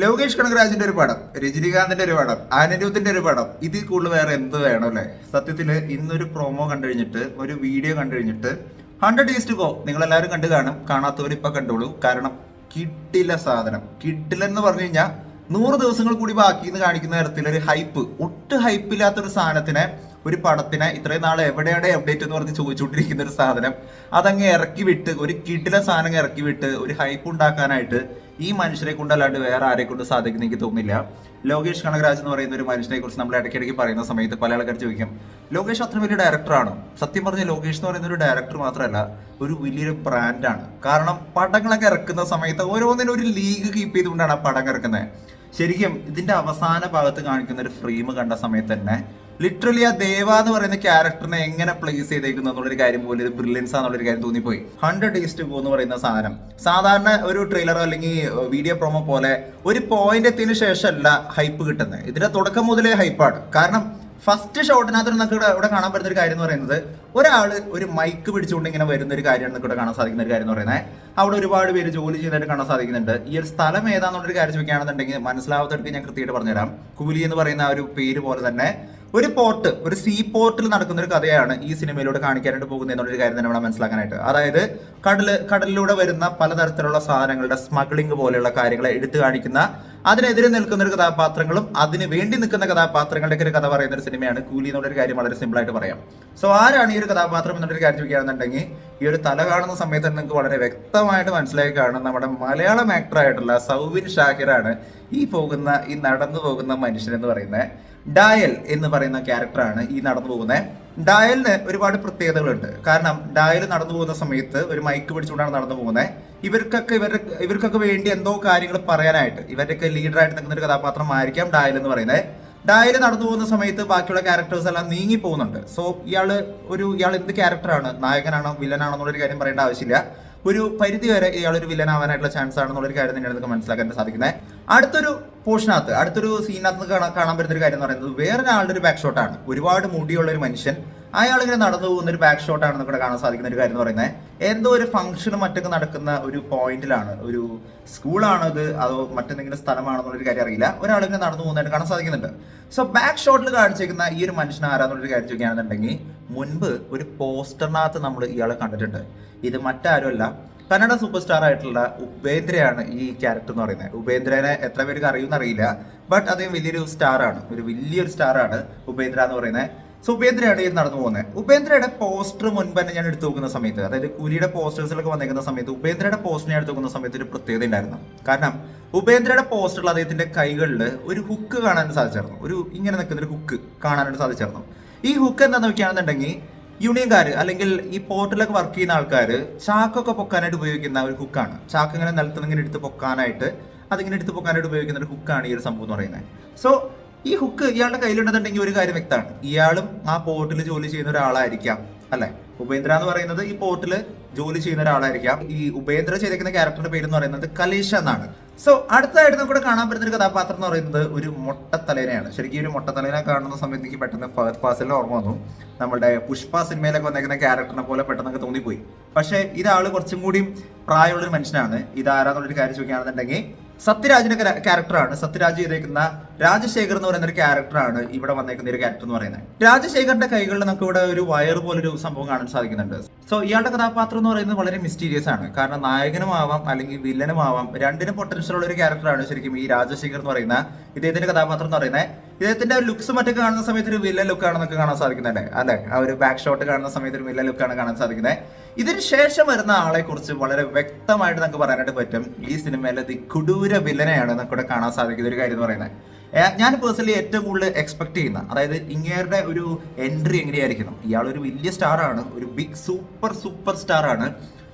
ലോകേഷ് കനകരാജിന്റെ ഒരു പടം, രജനീകാന്തിന്റെ ഒരു പടം, അനിരുദ്ധിന്റെ ഒരു പടം, ഇതിൽ കൂടുതൽ വേറെ എന്ത് വേണം അല്ലേ? സത്യത്തില് ഇന്നൊരു പ്രൊമോ കണ്ടു കഴിഞ്ഞിട്ട്, ഒരു വീഡിയോ കണ്ടു കഴിഞ്ഞിട്ട് 100 Days to Go നിങ്ങൾ എല്ലാവരും കണ്ടു കാണും. കാണാത്തവർ ഇപ്പൊ കണ്ടോളൂ. കാരണം കിട്ടില്ല സാധനം. കിട്ടില്ലെന്ന് പറഞ്ഞു കഴിഞ്ഞാൽ 100 ദിവസങ്ങൾ കൂടി ബാക്കി എന്ന് കാണിക്കുന്ന തരത്തിലൊരു ഹൈപ്പ്, ഒട്ടും ഹൈപ്പില്ലാത്തൊരു സാധനത്തിനെ, ഒരു പടത്തിനെ ഇത്രയും നാൾ എവിടെയാണ് അപ്ഡേറ്റ് എന്ന് പറഞ്ഞ് ചോദിച്ചുകൊണ്ടിരിക്കുന്ന ഒരു സാധനം അതങ്ങ് ഇറക്കി വിട്ട്, ഒരു കിട്ടിലെ സാധനം ഇറക്കി വിട്ട് ഒരു ഹൈപ്പ് ഉണ്ടാക്കാനായിട്ട് ഈ മനുഷ്യരെ കൊണ്ടല്ലാണ്ട് വേറെ ആരെ കൊണ്ട് സാധിക്കുന്ന എനിക്ക് തോന്നുന്നില്ല. ലോകേഷ് കനകരാജ് എന്ന് പറയുന്ന ഒരു മനുഷ്യനെ കുറിച്ച് നമ്മൾ ഇടയ്ക്കിടയ്ക്ക് പറയുന്ന സമയത്ത് പല ആൾക്കാർ ചോദിക്കും, ലോകേഷ് അത്ര വലിയ ഡയറക്ടറാണോ? സത്യം പറഞ്ഞ ലോകേഷ് എന്ന് പറയുന്ന ഒരു ഡയറക്ടർ മാത്രമല്ല, ഒരു വലിയൊരു ബ്രാൻഡാണ്. കാരണം പടങ്ങളൊക്കെ ഇറക്കുന്ന സമയത്ത് ഓരോന്നിനും ഒരു ലീഗ് കീപ്പ് ചെയ്തുകൊണ്ടാണ് ആ പടം ഇറക്കുന്നത്. ശരിക്കും ഇതിന്റെ അവസാന ഭാഗത്ത് കാണിക്കുന്ന ഒരു ഫ്രെയിം കണ്ട സമയത്ത് തന്നെ ലിറ്ററലി ആ ദേവ എന്ന് പറയുന്ന ക്യാരക്ടറിനെ എങ്ങനെ പ്ലേസ് ചെയ്തേക്കുന്നു എന്നുള്ളൊരു കാര്യം പോലെ ഒരു ബ്രില്യൻസ് ആണെന്നുള്ളൊരു കാര്യം തോന്നിപ്പോയി. 100 Days to Go എന്ന് പറയുന്ന സാധനം സാധാരണ ഒരു ട്രെയിലറോ അല്ലെങ്കിൽ വീഡിയോ പ്രൊമോ പോലെ ഒരു പോയിന്റ് എത്തിയതിനു ശേഷമല്ല ഹൈപ്പ് കിട്ടുന്നത്. ഇതിന്റെ തുടക്കം മുതലേ ഹൈപ്പാണ്. കാരണം ഫസ്റ്റ് ഷോട്ടിനകത്ത് നമുക്ക് ഇവിടെ കാണാൻ പറ്റുന്ന ഒരു കാര്യം എന്ന് പറയുന്നത്, ഒരാള് ഒരു മൈക്ക് പിടിച്ചുകൊണ്ട് ഇങ്ങനെ വരുന്ന ഒരു കാര്യമാണ് ഇവിടെ കാണാൻ സാധിക്കുന്ന ഒരു കാര്യം എന്ന് പറയുന്നത്. അവിടെ ഒരുപാട് പേര് ജോലി ചെയ്തിട്ട് കാണാൻ സാധിക്കുന്നുണ്ട്. ഈ ഒരു സ്ഥലം ഏതാണെന്നുള്ളൊരു കാര്യം ചോദിക്കുകയാണെന്നുണ്ടെങ്കിൽ മനസ്സിലാവാത്തവർക്ക് ഞാൻ കൃത്യമായിട്ട് പറഞ്ഞുതരാം. കൂലി എന്ന് പറയുന്ന ആ ഒരു പേര് പോലെ തന്നെ ഒരു പോർട്ട്, ഒരു സീ പോർട്ടിൽ നടക്കുന്ന ഒരു കഥയാണ് ഈ സിനിമയിലൂടെ കാണിക്കാനായിട്ട് പോകുന്നത് എന്നുള്ളൊരു കാര്യം തന്നെ നമ്മൾ മനസ്സിലാക്കാനായിട്ട്. അതായത് കടലിലൂടെ വരുന്ന പലതരത്തിലുള്ള സാധനങ്ങളുടെ സ്മഗ്ലിംഗ് പോലെയുള്ള കാര്യങ്ങളെ എടുത്തു കാണിക്കുന്ന, അതിനെതിരെ നിൽക്കുന്ന ഒരു കഥാപാത്രങ്ങളും അതിന് വേണ്ടി നിൽക്കുന്ന കഥാപാത്രങ്ങളുടെ ഒരു കഥ പറയുന്ന ഒരു സിനിമയാണ് കൂലി എന്നുള്ളൊരു കാര്യം വളരെ സിമ്പിൾ ആയിട്ട് പറയാം. സോ ആരാണ് ഈ ഒരു കഥാപാത്രം എന്നുള്ളൊരു കാര്യം ചോദിക്കുകയാണെന്നുണ്ടെങ്കിൽ, ഈ ഒരു തല കാണുന്ന സമയത്ത് നിങ്ങൾക്ക് വളരെ വ്യക്തമായിട്ട് മനസ്സിലായി കാണും, നമ്മുടെ മലയാളം ആക്ടറായിട്ടുള്ള സൗബിൻ ഷാഹിറാണ് ഈ നടന്നു പോകുന്ന മനുഷ്യൻ എന്ന് പറയുന്നത്. ഡയൽ എന്ന് പറയുന്ന ക്യാരക്ടറാണ് ഈ നടന്നു പോകുന്നത്. ഡയലിന് ഒരുപാട് പ്രത്യേകതകളുണ്ട്. കാരണം ഡയൽ നടന്നു പോകുന്ന സമയത്ത് ഒരു മൈക്ക് പിടിച്ചുകൊണ്ടാണ് നടന്നു പോകുന്നത്. ഇവർക്കൊക്കെ വേണ്ടി എന്തോ കാര്യങ്ങൾ പറയാനായിട്ട് ഇവരുടെയൊക്കെ ലീഡറായിട്ട് നിൽക്കുന്ന ഒരു കഥാപാത്രമായിരിക്കാം ഡയൽ എന്ന് പറയുന്നത്. ഡയൽ നടന്നു പോകുന്ന സമയത്ത് ബാക്കിയുള്ള ക്യാരക്ടേഴ്സ് എല്ലാം നീങ്ങി പോകുന്നുണ്ട്. സോ ഇയാൾ എന്ത് ക്യാരക്ടറാണ്, നായകനാണോ വില്ലനാണോ എന്നുള്ളൊരു കാര്യം പറയേണ്ട ആവശ്യമില്ല. ഒരു പരിധി വരെ ഇയാൾ ഒരു വില്ലൻ ആവാനായിട്ടുള്ള ചാൻസ് ആണെന്നുള്ളൊരു കാര്യം തന്നെയാണ് നമുക്ക് മനസ്സിലാക്കാൻ സാധിക്കുന്നത്. അടുത്തൊരു സീനകത്ത് കാണാൻ പറ്റുന്ന ഒരു കാര്യം എന്ന് പറയുന്നത്, വേറൊരാളുടെ ഒരു ബാക്ക് ഷോട്ടാണ്. ഒരുപാട് മുടിയുള്ള ഒരു മനുഷ്യൻ, അയാൾ ഇങ്ങനെ നടന്നു പോകുന്ന ഒരു ബാക്ക് ഷോട്ടാണ് നമുക്ക് കാണാൻ സാധിക്കുന്ന ഒരു കാര്യം എന്ന് പറയുന്നത്. എന്തോ ഒരു ഫംഗ്ഷനും മറ്റൊക്കെ നടക്കുന്ന ഒരു പോയിന്റിലാണ്, ഒരു സ്കൂളാണോ ഇത് അതോ മറ്റെന്തെങ്കിലും സ്ഥലമാണെന്നുള്ളൊരു കാര്യം അറിയില്ല, ഒരാളിങ്ങനെ നടന്നു പോകുന്നതായിട്ട് കാണാൻ സാധിക്കുന്നുണ്ട്. സോ ബാക്ക് ഷോട്ടിൽ കാണിച്ചേക്കുന്ന ഈ ഒരു മനുഷ്യൻ ആരാന്നുള്ളൊരു കാര്യം ചോദിക്കുകയാണെന്നുണ്ടെങ്കിൽ, മുൻപ് ഒരു പോസ്റ്ററിനകത്ത് നമ്മൾ ഇയാളെ കണ്ടിട്ടുണ്ട്. ഇത് മറ്റാരുമല്ല, കന്നഡ സൂപ്പർ സ്റ്റാർ ആയിട്ടുള്ള ഉപേന്ദ്രയാണ് ഈ ക്യാരക്ടർ എന്ന് പറയുന്നത്. ഉപേന്ദ്രനെ എത്ര പേർക്ക് അറിയുമെന്ന് അറിയില്ല, ബട്ട് അദ്ദേഹം വലിയൊരു സ്റ്റാർ ആണ് ഉപേന്ദ്ര എന്ന് പറയുന്നത്. സോ ഉപേന്ദ്രയാണ് ഇത് നടന്നു പോകുന്നത്. ഉപേന്ദ്രയുടെ പോസ്റ്റർ മുൻപ് തന്നെ ഞാൻ എടുത്തു നോക്കുന്ന സമയത്ത്, അതായത് കൂലിയുടെ പോസ്റ്റേഴ്സിലൊക്കെ വന്നിരിക്കുന്ന സമയത്ത് ഉപേന്ദ്രയുടെ പോസ്റ്റർ ഞാൻ എടുത്തു നോക്കുന്ന സമയത്ത് ഒരു പ്രത്യേകത ഉണ്ടായിരുന്നു. കാരണം ഉപേന്ദ്രയുടെ പോസ്റ്ററിൽ അദ്ദേഹത്തിന്റെ കൈകളിൽ ഒരു ഹുക്ക് കാണാൻ സാധിച്ചിരുന്നു. ഇങ്ങനെ നിൽക്കുന്ന ഒരു ഹുക്ക് കാണാനായിട്ട് സാധിച്ചിരുന്നു. ഈ ഹുക്ക് എന്താണെന്ന് നോക്കുകയാണെന്നുണ്ടെങ്കിൽ, യൂണിയൻകാർ അല്ലെങ്കിൽ ഈ പോർട്ടിലൊക്കെ വർക്ക് ചെയ്യുന്ന ആൾക്കാർ ചാക്കൊക്കെ പൊക്കാനായിട്ട് ഉപയോഗിക്കുന്ന ഒരു ഹുക്കാണ്. ചാക്ക് ഇങ്ങനെ നിലത്ത് ഇങ്ങനെ എടുത്ത് പൊക്കാനായിട്ട് ഉപയോഗിക്കുന്ന ഒരു ഹുക്കാണ് ഈ ഒരു സംഭവം എന്ന് പറയുന്നത്. സോ ഈ ഹുക്ക് ഇയാളുടെ കയ്യിലുണ്ടെന്നുണ്ടെങ്കിൽ ഒരു കാര്യം വ്യക്തമാണ്, ഇയാളും ആ പോർട്ടിൽ ജോലി ചെയ്യുന്ന ഒരാളായിരിക്കാം അല്ലെ. ഉപേന്ദ്ര എന്ന് പറയുന്നത് ഈ പോർട്ടിൽ ജോലി ചെയ്യുന്ന ഒരാളായിരിക്കാം. ഈ ഉപേന്ദ്ര ചെയ്തേക്കുന്ന ക്യാരക്ടറിന്റെ പേര് എന്ന് പറയുന്നത് കലേഷ എന്നാണ്. സോ അടുത്തതായിട്ട് നമുക്ക് കാണാൻ പറ്റുന്ന ഒരു കഥാപാത്രം എന്ന് പറയുന്നത് ഒരു മൊട്ടത്തലേനെയാണ്. ശരിക്കും ഒരു മൊട്ടത്തലേനെ കാണുന്ന സമയത്ത് എനിക്ക് പെട്ടെന്ന് ഫഹദ് ഫാസിലിനെ ഓർമ്മ വന്നു. നമ്മുടെ പുഷ്പ സിനിമയിലൊക്കെ വന്നേക്കുന്ന ക്യാരക്ടറിനെ പോലെ പെട്ടെന്നൊക്കെ തോന്നിപ്പോയി. പക്ഷേ ഇതാള് കുറച്ചും കൂടി പ്രായമുള്ളൊരു മനുഷ്യനാണ്. ഇതാരാന്നുള്ളൊരു കാര്യം ചോദിക്കുകയാണെന്നുണ്ടെങ്കിൽ, സത്യരാജിന്റെ ക്യാരക്ടറാണ്. സത്യരാജ് ചെയ്തേക്കുന്ന രാജശേഖർ എന്ന് പറയുന്ന ഒരു ക്യാരക്ടറാണ് ഇവിടെ വന്നേക്കുന്ന ഒരു ക്യാരക്ടർ എന്ന് പറയുന്നത്. രാജശേഖറിന്റെ കൈകളിൽ നമുക്ക് ഇവിടെ ഒരു വയർ പോലൊരു സംഭവം കാണാൻ സാധിക്കുന്നുണ്ട്. സോ ഇയാളുടെ കഥാപാത്രം എന്ന് പറയുന്നത് വളരെ മിസ്റ്റീരിയസ് ആണ്. കാരണം നായകനും ആവാം അല്ലെങ്കിൽ വില്ലനും ആവാം, രണ്ടിനും പൊട്ടൻഷ്യൽ ഉള്ള ഒരു ക്യാരക്ടറാണ് ശരിക്കും ഈ രാജശേഖർ എന്ന് പറയുന്ന ഇദ്ദേഹത്തിന്റെ കഥാപാത്രം എന്ന് പറയുന്നത്. ഇദ്ദേഹത്തിന്റെ ലുക്സ് മറ്റൊക്കെ കാണുന്ന സമയത്ത് ഒരു വില്ലൻ ലുക്കാണെന്നൊക്കെ കാണാൻ സാധിക്കുന്നുണ്ട് അല്ലെ. ആ ഒരു ബാക്ക് ഷോട്ട് കാണുന്ന സമയത്ത് ഒരു വില്ലൻ ലുക്കാണ് കാണാൻ സാധിക്കുന്നത്. ഇതിന് ശേഷം വരുന്ന ആളെ കുറിച്ച് വളരെ വ്യക്തമായിട്ട് നമുക്ക് പറയാനായിട്ട് പറ്റും. ഈ സിനിമയിലെ കൊടൂര വില്ലനെയാണ് നമുക്കിവിടെ കാണാൻ സാധിക്കുന്ന ഒരു കാര്യം എന്ന് പറയുന്നത്. ഞാൻ പേഴ്സണലി ഏറ്റവും കൂടുതൽ എക്സ്പെക്ട് ചെയ്യുന്ന, അതായത് ഇങ്ങേരുടെ ഒരു എൻട്രി എങ്ങനെയായിരിക്കണം. ഇയാളൊരു വലിയ സ്റ്റാറാണ്, ഒരു ബിഗ് സൂപ്പർ സ്റ്റാർ ആണ്.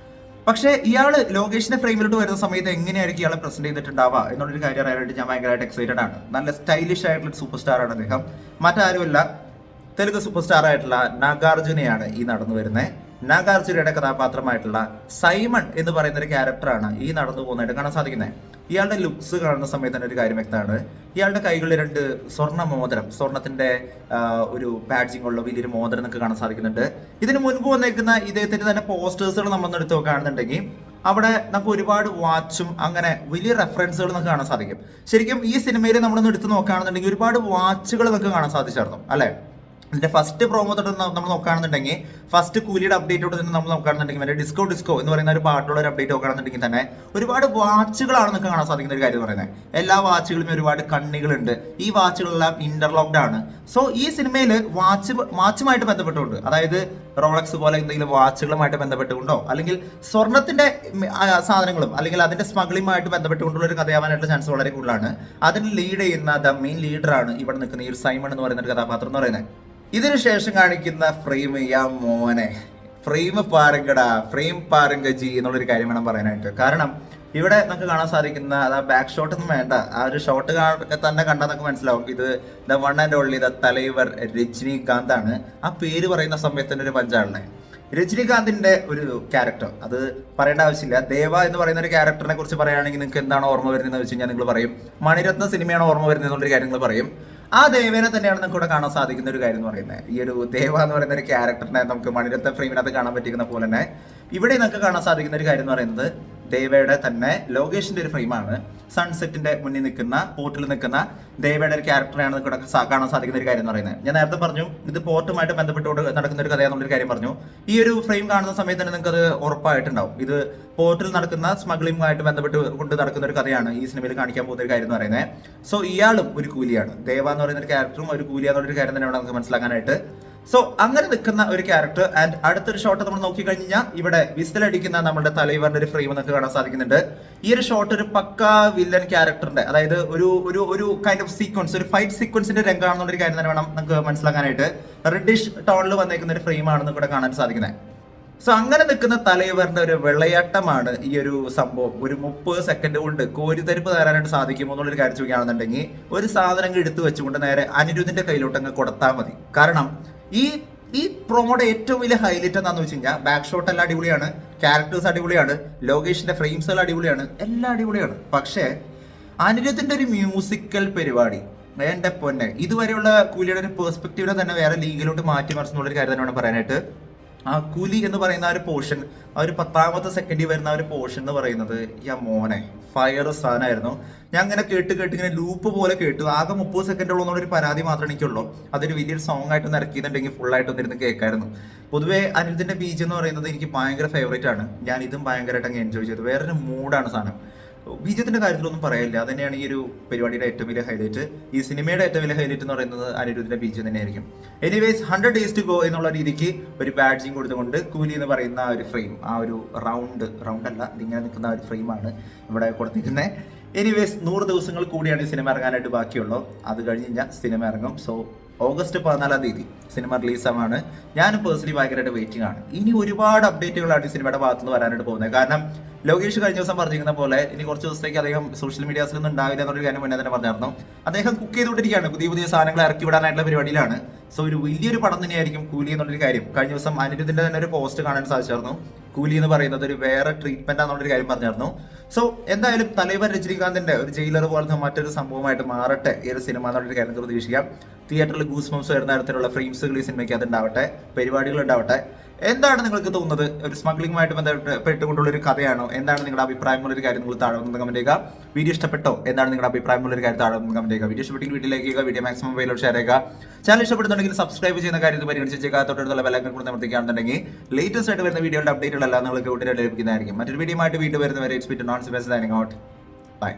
പക്ഷേ ഇയാൾ ലോകേഷിന്റെ ഫ്രെയിമിലോട്ട് വരുന്ന സമയത്ത് എങ്ങനെയായിരിക്കും ഇയാളെ പ്രസന്റ് ചെയ്തിട്ടുണ്ടാവുക എന്നുള്ളൊരു കാര്യം അറിയാനായിട്ട് ഞാൻ ഭയങ്കരമായിട്ട് എക്സൈറ്റഡ് ആണ്. നല്ല സ്റ്റൈലിഷ് ആയിട്ടുള്ള സൂപ്പർ സ്റ്റാർ ആണ് അദ്ദേഹം. മറ്റാരുമല്ല, തെലുങ്ക് സൂപ്പർ സ്റ്റാർ ആയിട്ടുള്ള നാഗാർജുനയാണ് ഈ നടന്നു വരുന്നത്. നാഗാർജുനയുടെ കഥാപാത്രമായിട്ടുള്ള സൈമൺ എന്ന് പറയുന്ന ഒരു ക്യാരക്ടറാണ് ഈ നടന്നു പോകുന്നതായിട്ട് കാണാൻ സാധിക്കുന്നത്. ഇയാളുടെ ലുക്സ് കാണുന്ന സമയത്ത് തന്നെ ഒരു കാര്യം വ്യക്തമാണ്. ഇയാളുടെ കൈകളിൽ 2 സ്വർണത്തിന്റെ ഒരു ബാഡ്ജിങ് ഉള്ള വലിയൊരു മോതിരം എന്നൊക്കെ കാണാൻ സാധിക്കുന്നുണ്ട്. ഇതിന് മുൻപ് വന്നേക്കുന്ന ഇദ്ദേഹത്തിന്റെ തന്നെ പോസ്റ്റേഴ്സുകൾ നമ്മളൊന്ന് എടുത്ത് നോക്കുകയാണെന്നുണ്ടെങ്കിൽ, അവിടെ നമുക്ക് ഒരുപാട് വാച്ചും അങ്ങനെ വലിയ റെഫറൻസുകൾ നമുക്ക് കാണാൻ സാധിക്കും. ശരിക്കും ഈ സിനിമയിൽ നമ്മളൊന്ന് എടുത്ത് നോക്കുകയാണെന്നുണ്ടെങ്കിൽ ഒരുപാട് വാച്ചുകൾ നമുക്ക് കാണാൻ സാധിച്ചായിരുന്നു അല്ലെ. ഇതിന്റെ ഫസ്റ്റ് പ്രോമോ തൊട്ട് നമ്മൾ നോക്കുകയാണെന്നുണ്ടെങ്കിൽ ഫസ്റ്റ് കൂലിയുടെ അപ്ഡേറ്റ് തൊട്ട് തന്നെ നമ്മൾ നോക്കുകയാണെന്നുണ്ടെങ്കിൽ മറ്റേ ഡിസ്കോ ഡിസ്കോ എന്ന് പറയുന്ന ഒരു പാട്ടുള്ള ഒരു അപ്ഡേറ്റ് നോക്കുകയാണെന്നുണ്ടെങ്കിൽ തന്നെ ഒരുപാട് വാച്ചുകളാണ് നമുക്ക് കാണാൻ സാധിക്കുന്ന ഒരു കാര്യം പറയുന്നത്. എല്ലാ ഒരുപാട് കണ്ണികളുണ്ട്. ഈ വാച്ചുകളെല്ലാം ഇന്റർലോക്ഡ് ആണ്. സോ ഈ സിനിമയിൽ വാച്ചുമായിട്ട് ബന്ധപ്പെട്ടുകൊണ്ട്, അതായത് റോളക്സ് പോലെ എന്തെങ്കിലും വാച്ചുകളുമായിട്ട് ബന്ധപ്പെട്ടുകൊണ്ടോ അല്ലെങ്കിൽ സ്വർണത്തിന്റെ സാധനങ്ങളും അല്ലെങ്കിൽ അതിന്റെ സ്മഗ്ലിങ്ങുമായിട്ട് ബന്ധപ്പെട്ടുകൊണ്ടുള്ള ഒരു കഥയാവാനായിട്ടുള്ള ചാൻസ് വളരെ കൂടുതലാണ്. അതിന് ലീഡ് ചെയ്യുന്ന ദ മെയിൻ ലീഡറാണ് ഇവിടെ നിൽക്കുന്ന ഈ ഒരു സൈമൺ എന്ന് പറയുന്ന ഒരു കഥാപാത്രം എന്ന് പറയുന്നത്. ഇതിനു ശേഷം കാണിക്കുന്ന ഫ്രെയിം മോനെ ഫ്രെയിം പാരങ്കടാ, ഫ്രെയിം പാരങ്കജി എന്നുള്ളൊരു കാര്യം വേണം പറയാനായിട്ട്. കാരണം ഇവിടെ നമുക്ക് കാണാൻ സാധിക്കുന്ന അത് ആ ബാക്ക് ഷോട്ട് ഒന്നും വേണ്ട, ആ ഒരു ഷോട്ട് തന്നെ കണ്ടാൽ നമുക്ക് മനസ്സിലാവും ഇത് the one and only the Thalaivar Rajinikanth ആണ്. ആ പേര് പറയുന്ന സമയത്തിന്റെ ഒരു പഞ്ചാളിനെ രജനീകാന്തിന്റെ ഒരു ക്യാരക്ടർ അത് പറയേണ്ട ആവശ്യമില്ല. ദേവ എന്ന് പറയുന്ന ഒരു ക്യാരക്ടറിനെ കുറിച്ച് പറയുകയാണെങ്കിൽ നിങ്ങൾക്ക് എന്താണ് ഓർമ്മ വരുന്നതെന്ന് വെച്ച് കഴിഞ്ഞാൽ നിങ്ങൾ പറയും മണിരത്ന സിനിമയാണ് ഓർമ്മ വരുന്നത് എന്നുള്ളൊരു കാര്യം നിങ്ങൾ പറയും. ആ ദേവേനെ തന്നെയാണ് നമുക്ക് ഇവിടെ കാണാൻ സാധിക്കുന്ന ഒരു കാര്യം എന്ന് പറയുന്നത്. ഈ ഒരു ദേവ എന്ന് പറയുന്ന ഒരു ക്യാരക്ടറിനെ നമുക്ക് മണിരത്ന ഫ്രെയിമിനകത്ത് കാണാൻ പറ്റിക്കുന്ന പോലെ തന്നെ ഇവിടെ നമുക്ക് കാണാൻ സാധിക്കുന്ന ഒരു കാര്യം എന്ന് പറയുന്നത് ദേവയുടെ തന്നെ ലോകേഷിന്റെ ഒരു ഫ്രെയിമാണ്. സൺസെറ്റിന്റെ മുന്നിൽ നിൽക്കുന്ന പോർട്ടിൽ നിൽക്കുന്ന ദേവയുടെ ഒരു ക്യാരക്ടറാണ് നമുക്ക് കാണാൻ സാധിക്കുന്ന ഒരു കാര്യം എന്ന് പറയുന്നത്. ഞാൻ നേരത്തെ പറഞ്ഞു ഇത് പോർട്ടുമായിട്ട് ബന്ധപ്പെട്ടുകൊണ്ട് നടക്കുന്ന ഒരു കഥയാണെന്നുള്ളൊരു കാര്യം പറഞ്ഞു. ഈ ഒരു ഫ്രെയിം കാണുന്ന സമയത്ത് തന്നെ നിങ്ങൾക്ക് അത് ഉറപ്പായിട്ടുണ്ടാവും ഇത് പോർട്ടിൽ നടക്കുന്ന സ്മഗ്ലിങ്ങുമായിട്ട് ബന്ധപ്പെട്ട് കൊണ്ട് നടക്കുന്ന ഒരു കഥയാണ് ഈ സിനിമയിൽ കാണിക്കാൻ പോകുന്ന ഒരു കാര്യം എന്ന് പറയുന്നത്. സോ ഇയാളും ഒരു കൂലിയാണ്. ദേവ എന്ന് പറയുന്ന ഒരു ക്യാരക്ടറും ഒരു കൂലി എന്നുള്ളൊരു കാര്യം തന്നെയാണ് നമുക്ക് മനസ്സിലാക്കാനായിട്ട്. സോ അങ്ങനെ നിൽക്കുന്ന ഒരു ക്യാരക്ടർ. ആൻഡ് അടുത്തൊരു ഷോട്ട് നമ്മൾ നോക്കിക്കഴിഞ്ഞാൽ ഇവിടെ വിസിലടിക്കുന്ന നമ്മുടെ തലൈവറിന്റെ ഒരു ഫ്രെയിം നമുക്ക് കാണാൻ സാധിക്കുന്നുണ്ട്. ഈ ഒരു ഷോട്ട് ഒരു പക്കാ വില്ലൻ ക്യാരക്ടറിന്റെ, അതായത് ഒരു കൈൻഡ് ഓഫ് സീക്വൻസ്, ഒരു ഫൈറ്റ് സീക്വൻസിന്റെ രംഗമാണെന്നുള്ളൊരു കാര്യം തന്നെ വേണം നമുക്ക് മനസ്സിലാക്കാനായിട്ട്. റെഡിഷ് ടോണിൽ വന്നേക്കുന്ന ഒരു ഫ്രെയിം ആണ് ഇവിടെ കാണാൻ സാധിക്കുന്നത്. സോ അങ്ങനെ നിൽക്കുന്ന തലൈവറിന്റെ ഒരു വെള്ളയാട്ടമാണ് ഈ ഒരു സംഭവം. ഒരു 30 സെക്കൻഡ് കൊണ്ട് കോരിത്തരിപ്പ് തരാനായിട്ട് സാധിക്കുമോ എന്നുള്ളൊരു കാര്യം ചോദിക്കുകയാണെന്നുണ്ടെങ്കിൽ ഒരു സാധനം എടുത്തു വെച്ചുകൊണ്ട് നേരെ അനിരുദ്ധിന്റെ കയ്യിലോട്ട് അങ്ങ് കൊടുത്താൽ മതി. കാരണം ഈ പ്രൊമോയുടെ ഏറ്റവും വലിയ ഹൈലൈറ്റ് എന്താണെന്ന് വെച്ച് കഴിഞ്ഞാൽ ബാക്ക് ഷോട്ട് എല്ലാം അടിപൊളിയാണ്, ക്യാരക്ടേഴ്സ് അടിപൊളിയാണ്, ലോകേഷിന്റെ ഫ്രെയിംസ് എല്ലാം അടിപൊളിയാണ്, എല്ലാം അടിപൊളിയാണ്. പക്ഷേ അനിരുദ്ധിന്റെ ഒരു മ്യൂസിക്കൽ പരിപാടി എന്റെ പൊന്നെ, ഇതുവരെയുള്ള കൂലിയുടെ ഒരു പെർസ്പെക്റ്റീവിനെ തന്നെ വേറെ ലീഗിലോട്ട് മാറ്റി മറിച്ചുള്ളൊരു കാര്യം തന്നെയാണ് പറയാനായിട്ട്. ആ കൂലി എന്ന് പറയുന്ന ആ ഒരു പോർഷൻ, ആ ഒരു 10ാമത്തെ സെക്കൻഡിൽ വരുന്ന ആ ഒരു പോർഷൻ എന്ന് പറയുന്നത് മോനെ ഫയർ സാധനമായിരുന്നു. ഞാൻ അങ്ങനെ കേട്ട് ഇങ്ങനെ ലൂപ്പ് പോലെ കേട്ടു. ആകെ 30 സെക്കൻഡോളം ഒരു പരാതി മാത്രമേ എനിക്കുള്ളൂ. അതൊരു വലിയൊരു സോങ് ആയിട്ട് ഇറക്കിയിട്ടുണ്ടെങ്കിൽ ഫുൾ ആയിട്ട് ഒന്നിരുന്ന് കേൾക്കായിരുന്നു. പൊതുവെ അനിരുദ്ധിന്റെ ബീച്ച് എന്ന് പറയുന്നത് എനിക്ക് ഭയങ്കര ഫേവറേറ്റ് ആണ്. ഞാൻ ഇതും ഭയങ്കരമായിട്ട് അങ്ങ് എൻജോയ് ചെയ്തു. വേറൊരു മൂഡാണ് സാധനം. ബീജത്തിന്റെ കാര്യത്തിലൊന്നും പറയില്ല. അത് തന്നെയാണ് ഈ ഒരു പരിപാടിയുടെ ഏറ്റവും വലിയ ഹൈലൈറ്റ്. ഈ സിനിമയുടെ ഏറ്റവും വലിയ ഹൈലൈറ്റ് എന്ന് പറയുന്നത് അനിരുദ്ധിന്റെ ബീജം തന്നെയായിരിക്കും. എനിവേസ് 100 days to go എന്നുള്ള രീതിക്ക് ഒരു ബാഡ്ജിങ് കൊടുത്തുകൊണ്ട് കൂലി എന്ന് പറയുന്ന ഒരു ഫ്രെയിം, ആ ഒരു റൗണ്ട് അല്ല ഇതിങ്ങനെ നിൽക്കുന്ന ഒരു ഫ്രെയിമാണ് ഇവിടെ കൊടുത്തിരിക്കുന്നത്. എനിവേസ് 100 ദിവസങ്ങൾ കൂടിയാണ് ഈ സിനിമ ഇറങ്ങാനായിട്ട് ബാക്കിയുള്ളൂ. അത് കഴിഞ്ഞ് കഴിഞ്ഞാൽ സിനിമ ഇറങ്ങും. സോ ഓഗസ്റ്റ് 14-ാം തീയതി സിനിമ റിലീസാണ്. ഞാനും പേഴ്സണലി ഭയങ്കരമായിട്ട് വെയിറ്റിംഗ് ആണ്. ഇനി ഒരുപാട് അപ്ഡേറ്റുകളാണ് ഈ സിനിമയുടെ ഭാഗത്തുനിന്ന് വരാനായിട്ട് പോകുന്നത്. കാരണം ലോകേഷ് കഴിഞ്ഞ ദിവസം പറഞ്ഞിരിക്കുന്ന പോലെ ഇനി കുറച്ച് ദിവസത്തേക്ക് അദ്ദേഹം സോഷ്യൽ മീഡിയാസിലൊന്നും ഉണ്ടാവില്ല എന്നൊരു കാര്യം മുന്നേ തന്നെ പറഞ്ഞായിരുന്നു. അദ്ദേഹം കുക്ക് ചെയ്തുകൊണ്ടിരിക്കുകയാണ്, പുതിയ സാധനങ്ങൾ ഇറക്കി വിടാനായിട്ടുള്ള പരിപാടിയിലാണ്. സോ ഒരു വലിയൊരു പടം തന്നെയായിരിക്കും കൂലി എന്നുള്ളൊരു കാര്യം. കഴിഞ്ഞ ദിവസം അനിരുദ്ധിന്റെ തന്നെ ഒരു പോസ്റ്റ് കാണാൻ സാധിച്ചായിരുന്നു. കൂലി എന്ന് പറയുന്നത് ഒരു വേറെ ട്രീറ്റ്മെന്റ് ആണെന്നുള്ളൊരു കാര്യം പറഞ്ഞായിരുന്നു. സോ എന്തായാലും തലൈവർ രജനീകാന്തിന്റെ ഒരു ജയിലർ പോലത്തെ മറ്റൊരു സംഭവമായിട്ട് മാറട്ടെ ഈ ഒരു സിനിമ എന്നുള്ളൊരു കാര്യം പ്രതീക്ഷിക്കാം. തിയേറ്ററിൽ ഗൂസ് ബംസ് വരുന്ന തരത്തിലുള്ള ഫ്രെയിംസുകൾ ഈ സിനിമയ്ക്ക് അത് ഉണ്ടാവട്ടെ, പരിപാടികൾ ഉണ്ടാവട്ടെ. എന്താണ് നിങ്ങൾക്ക് തോന്നുന്നത്? ഒരു സ്മഗ്ലിങ്ങുമായിട്ട് ബന്ധപ്പെട്ടുകൊണ്ടുള്ള ഒരു കഥയാണോ? എന്താണ് നിങ്ങളുടെ അഭിപ്രായമുള്ളൊരു കാര്യം നിങ്ങൾ താഴെ ഒന്ന് കമന്റ് ചെയ്യുക. വീഡിയോ ഇഷ്ടപ്പെട്ടോ? എന്താണ് നിങ്ങളുടെ അഭിപ്രായമുള്ളൊരു കാര്യം താഴെ ഒന്ന് കമന്റ് ചെയ്യുക. വീഡിയോ ഇഷ്ടപ്പെട്ടെങ്കിൽ വീട്ടിലേക്ക് ചെയ്യുക, വീഡിയോ മാക്സിമം പേരിലോട്ട് ഷെയർ ചെയ്യുക. ചാനൽ ഇഷ്ടപ്പെടുന്നുണ്ടെങ്കിൽ സബ്സ്ക്രൈബ് ചെയ്യുന്ന കാര്യത്തിൽ പരിഗണിച്ചേക്കുക. തൊട്ടടുത്തുള്ള ബെല്ലൈക്കൺ കൂടി അമർത്തിക്കുകയാണെന്നുണ്ടെങ്കിൽ ലേറ്റസ്റ്റ് ആയിട്ട് വരുന്ന വീഡിയോയുടെ അപ്ഡേറ്റുകളെല്ലാം നിങ്ങൾക്ക് ഉടനെ ലഭിക്കുന്നതായിരിക്കും. മറ്റൊരു വീഡിയോ ആയിട്ട് വീണ്ടും വരുന്നവരെ ഇറ്റ്സ് ബീൻ നോൺ സിബസ് സൈനിങ് ഔട്ട്. ബൈ.